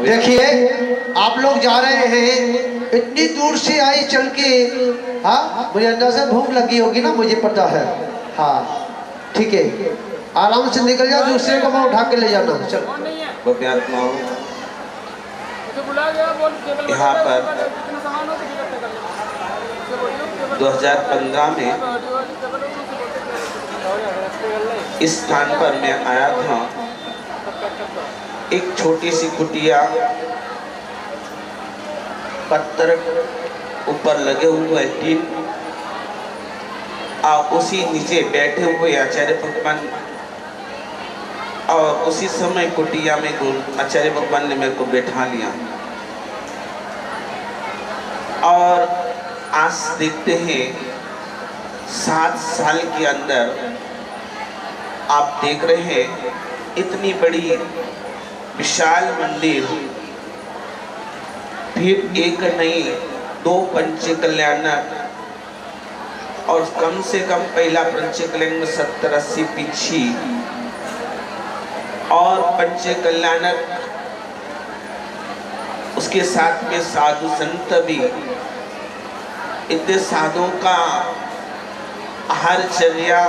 देखिए आप लोग जा रहे हैं इतनी दूर से आई चल के। हाँ मुझे अंदर से भूख लगी होगी ना, मुझे पता है। हाँ ठीक है, आराम से निकल जाओ, दूसरे को मैं उठा के ले जाना। चलो यहाँ पर 2015 में इस स्थान पर मैं आया था। एक छोटी सी कुटिया, पत्थर ऊपर लगे हुए टीन, और उसी नीचे बैठे हुए आचार्य भगवान। और उसी समय कुटिया में आचार्य भगवान ने मेरे को बैठा लिया। और आज देखते हैं 7 साल के अंदर आप देख रहे हैं इतनी बड़ी विशाल मंदिर, फिर एक नहीं 2 पंच कल्याणक, और कम से कम पहला पंच कल्याण में 70-80 पीछी, और पंच कल्याणक उसके साथ में साधु संत भी। इतने साधुओं का आहारचर्या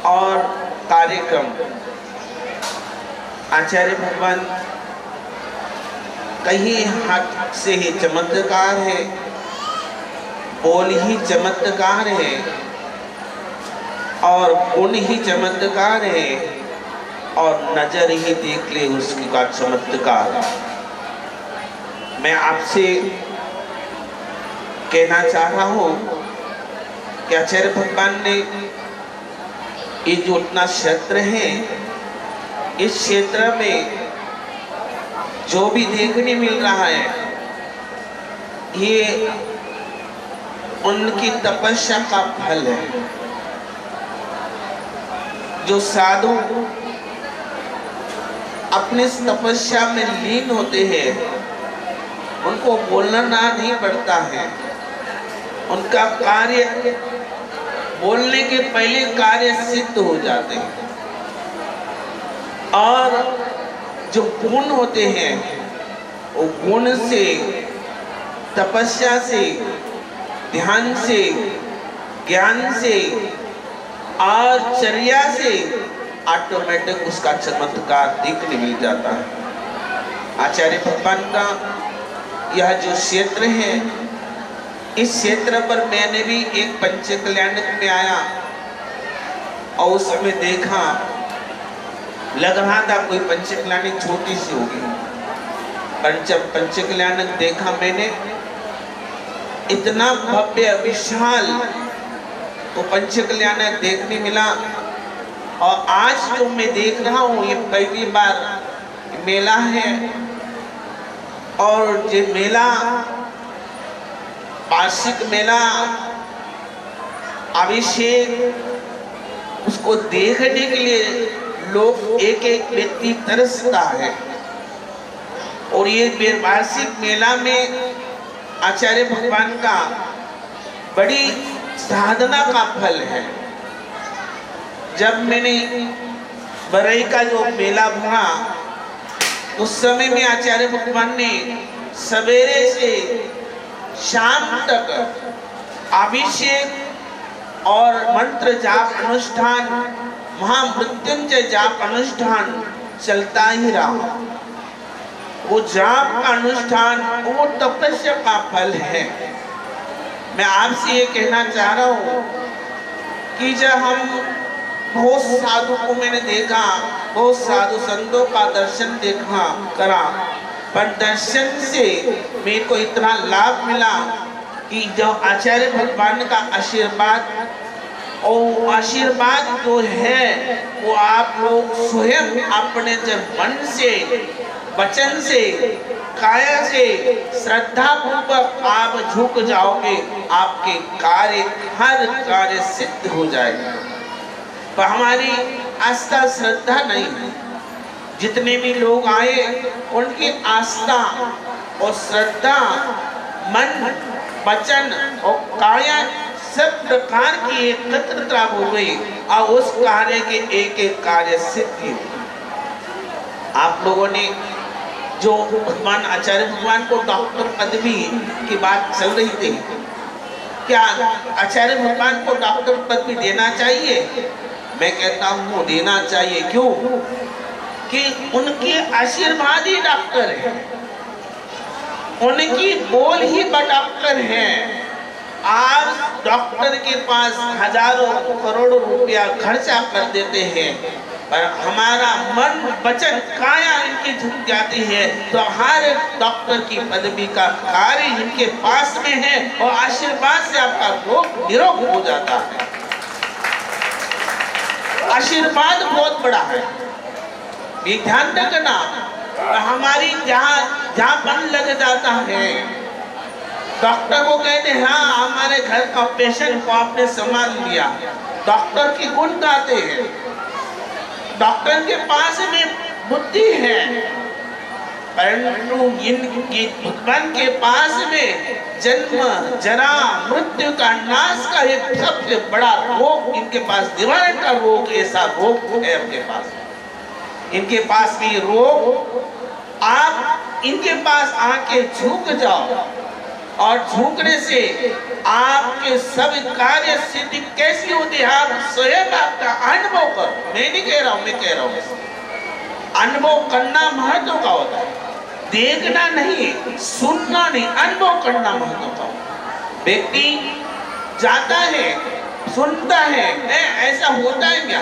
और कार्यक्रम, आचार्य भगवान कहीं हाथ से ही चमत्कार है, बोल ही चमत्कार है, और गुण ही चमत्कार है, और नजर ही देख ले उसका चमत्कार। मैं आपसे कहना चाह रहा हूँ कि आचार्य भगवान ने ये जो इतना क्षेत्र है, इस क्षेत्र में जो भी देखने मिल रहा है, ये उनकी तपस्या का फल है। जो साधु अपने तपस्या में लीन होते हैं, उनको बोलना नहीं पड़ता है। उनका कार्य बोलने के पहले कार्य सिद्ध हो जाते हैं। और जो गुण होते हैं, वो गुण से, तपस्या से, ध्यान से, ज्ञान से और चर्या से ऑटोमेटिक उसका चमत्कार देखने मिल जाता है। आचार्य भगवान का यह जो क्षेत्र है, इस क्षेत्र पर मैंने भी एक पंच कल्याणक में आया, और उस समय देखा, लग रहा था कोई पंच कल्याणक छोटी सी होगी, पर जब पंच कल्याणक देखा मैंने, इतना भव्य विशाल तो पंच कल्याणक देखने मिला। और आज जो मैं देख रहा हूँ, ये पहली बार मेला है, और ये मेला वार्षिक मेला अभिषेक, उसको देखने के लिए लोग एक एक व्यक्ति तरसता है। और ये वार्षिक मेला में आचार्य भगवान का बड़ी साधना का फल है। जब मैंने बरई का जो मेला भरा, उस समय में आचार्य भगवान ने सवेरे से शाम तक अभिषेक और मंत्र जाप अनुष्ठान, महामृत्युंजय जाप अनुष्ठान चलता ही रहा। वो जाप का अनुष्ठान, वो तपस्या का फल है। मैं आपसे ये कहना चाह रहा हूँ कि जब हम बहुत साधु को मैंने देखा, बहुत साधु संतों का दर्शन देखा करा, पर दर्शन से मेरे को इतना लाभ मिला कि जो आचार्य भगवान का आशीर्वाद, और आशीर्वाद जो है वो आप लोग स्वयं अपने जब मन से, वचन से, काया से श्रद्धा पूर्वक आप झुक जाओगे, आपके कार्य, हर कार्य सिद्ध हो जाएगा। पर हमारी आस्था श्रद्धा नहीं है। जितने भी लोग आए, उनकी आस्था और श्रद्धा, मन, वचन और काया सब प्रकार की एकत्रता हो गई, और उस कार्य के एक एक कार्य सिद्ध हुए। आप लोगों ने जो भगवान आचार्य भगवान को डॉक्टर पदवी की बात चल रही थी, क्या आचार्य भगवान को डॉक्टर पदवी देना चाहिए? मैं कहता हूँ देना चाहिए। क्यों? कि उनके आशीर्वाद ही डॉक्टर है, उनकी बोल ही डॉक्टर है। आप डॉक्टर के पास हजारों करोड़ों रुपया खर्चा कर देते हैं, पर हमारा मन वचन काया इनकी झुक जाती है, तो हर डॉक्टर की पदवी का कार्य इनके पास में है और आशीर्वाद से आपका रोग निरोग हो जाता है। आशीर्वाद बहुत बड़ा है, ये ध्यान रखना। हमारी जहाँ मन लग जाता है, डॉक्टर को कहते हैं हाँ हमारे घर का पेशेंट को आपने संभाल लिया, डॉक्टर की गुण गाते हैं। डॉक्टर के पास में बुद्धि है, परंतु इनकी भगवान के पास में जन्म जरा मृत्यु का नाश का एक सबसे बड़ा रोग इनके पास, निवारण का रोग, ऐसा रोग है आपके पास। इनके पास भी रोग, आप इनके पास आके झुक जाओ और झुकने से आपके सब कार्य सिद्धि कैसी होती है आप स्वयं आपका अनुभव करो। मैं नहीं कह रहा हूं, मैं कह रहा हूं अनुभव करना महत्व का होता है, देखना नहीं, सुनना नहीं, अनुभव करना महत्व का होता है। व्यक्ति जाता है, सुनता है, ऐसा होता है क्या,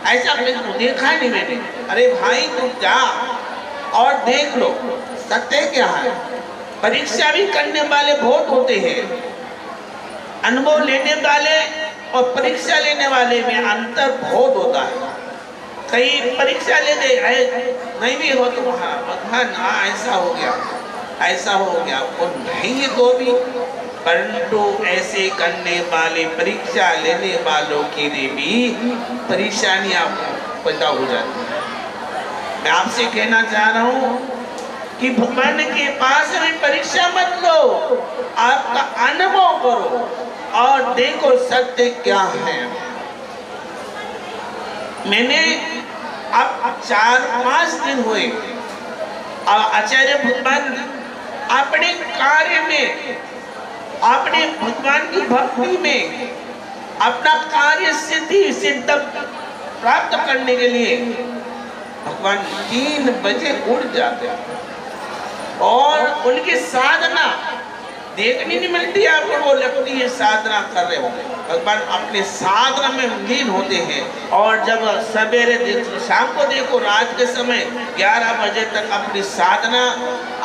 ऐसा देखा नहीं मैंने। अरे भाई तुम जा और देख लो सत्य क्या है। परीक्षा भी करने वाले बहुत होते हैं, अनुभव लेने वाले और परीक्षा लेने वाले में अंतर बहुत होता है। कई परीक्षा ले दे नहीं भी हो तो हाँ भगवान हाँ ऐसा हो गया, ऐसा हो गया, और नहीं तो भी, परंतु ऐसे करने वाले परीक्षा लेने वालों के लिए भी परेशानियां पैदा हो जाती है। मैं आपसे कहना चाह रहा हूँ कि भगवान के पास में परीक्षा मत लो, आपका अनुभव करो और देखो सत्य क्या है। मैंने अब 4-5 दिन हुए आचार्य भगवान अपने कार्य में, अपने भगवान की भक्ति में अपना कार्य सिद्ध प्राप्त करने के लिए भगवान 3 बजे उठ जाते हैं और उनकी साधना देखने नहीं मिलती आपको, वो लगती है साधना कर रहे होंगे। भगवान अपने साधना में लीन होते हैं और जब सवेरे देखो, शाम को देखो, रात के समय 11 बजे तक अपनी साधना,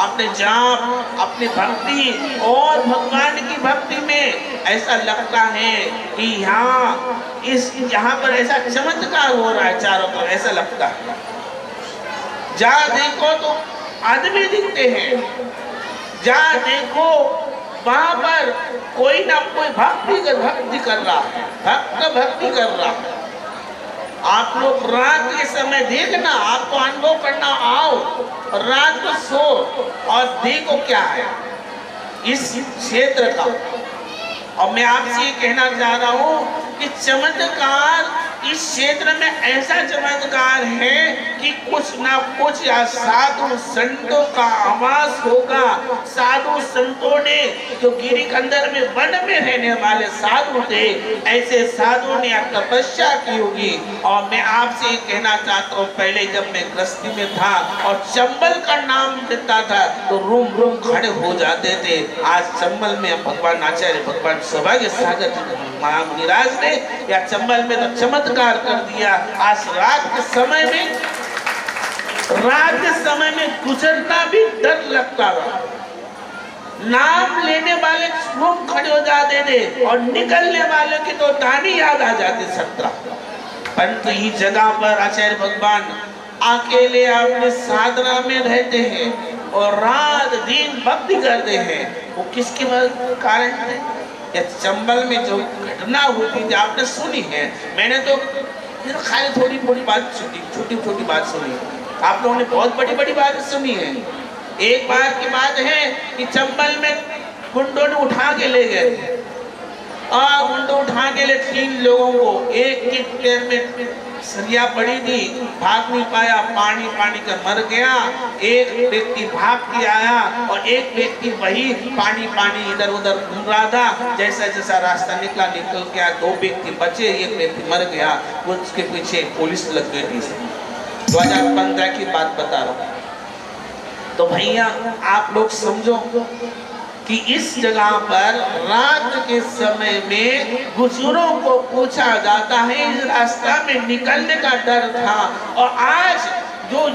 अपने जाप, अपनी भक्ति और भगवान की भक्ति में ऐसा लगता है कि यहाँ पर ऐसा चमत्कार हो रहा है चारों तरफ, ऐसा लगता है। जहाँ देखो तो आदमी दिखते हैं, जहाँ देखो वहां पर कोई ना कोई भक्ति कर रहा है, भक्ति कर रहा है। आप लोग रात के समय देखना, आपको अनुभव करना, आओ रात को सो और देखो क्या है इस क्षेत्र का। और मैं आपसे ये कहना चाह रहा हूँ कि चमत्कार इस क्षेत्र में ऐसा चमत्कार है कि कुछ ना कुछ या साधु संतों का आवास होगा। साधु संतों ने जो गिरिकंदर में वन में रहने वाले साधु थे, ऐसे साधु ने तपस्या की होगी। और मैं आपसे ये कहना चाहता हूँ, पहले जब मैं गृहस्थी में था और चंबल का नाम लेता था तो रूम रूम खड़े हो जाते थे। आज चंबल में भगवान आचार्य भगवान सौभाग्य सागर महामुनिराज ने या चंबल में तो चमत्कार कर दिया। आज रात के समय में गुजरना भी डर लगता था। नाम लेने वाले रूम खड़े हो जाते थे और निकलने वाले की तो कहानी याद आ जाती 17। परंतु इस जगह पर आचार्य भगवान अकेले अपने साधना में रहते हैं और रात दिन भक्ति करते हैं। वो किसके कारण है? या चंबल में जो घटना हुई थी आपने सुनी है, मैंने तो खाली थोड़ी थोड़ी बात सुनी, छोटी छोटी बात सुनी। आप लोगों ने बहुत बड़ी बड़ी बात सुनी है। एक बार की बात है कि चंबल में गुंडों ने उठा के ले गए थे और गुंडों उठा के ले 3 लोगों को, एक के पैर में सरिया पड़ी थी, भाग नहीं पाया, पानी पानी कर मर गया। एक व्यक्ति भाग के आया और एक व्यक्ति वही पानी पानी इधर उधर घूम रहा था। जैसा जैसा रास्ता निकला निकल गया, 2 व्यक्ति बचे, एक व्यक्ति मर गया। उसके पीछे पुलिस लग गई थी। 2015 की बात बता रहा हूँ। तो भैया आप लोग समझो कि इस जगह पर रात के समय में बुजुर्गों को पूछा जाता है, इस रास्ता में निकलने का डर था। और आज जो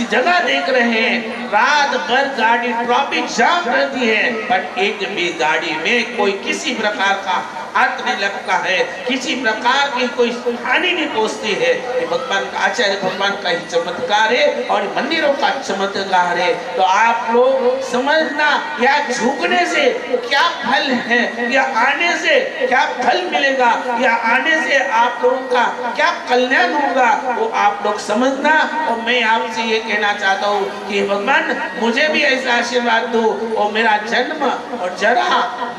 जगह देख रहे हैं, रात भर गाड़ी ट्रैफिक जाम रहती है, पर एक भी गाड़ी में कोई किसी प्रकार का हाथ नहीं लगता है, किसी प्रकार की कोई हानि नहीं पहुंचती है। ये भगवान का आचार्य भगवान का ही चमत्कार है और मंदिरों का चमत्कार है। तो आप लोग समझना, या झुकने से क्या फल है, या आने से क्या फल मिलेगा, या आने से आप लोगों का क्या कल्याण होगा, वो आप लोग समझना। और मैं आपसे ये कहना चाहता हूँ कि भगवान मुझे भी ऐसा आशीर्वाद दो और मेरा जन्म और जरा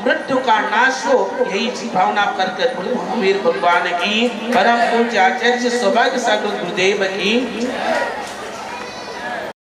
मृत्यु का नाश हो, यही भावना करके महावीर भगवान की परम पूज्य आचार्य सौभाग्य सागर गुरुदेव की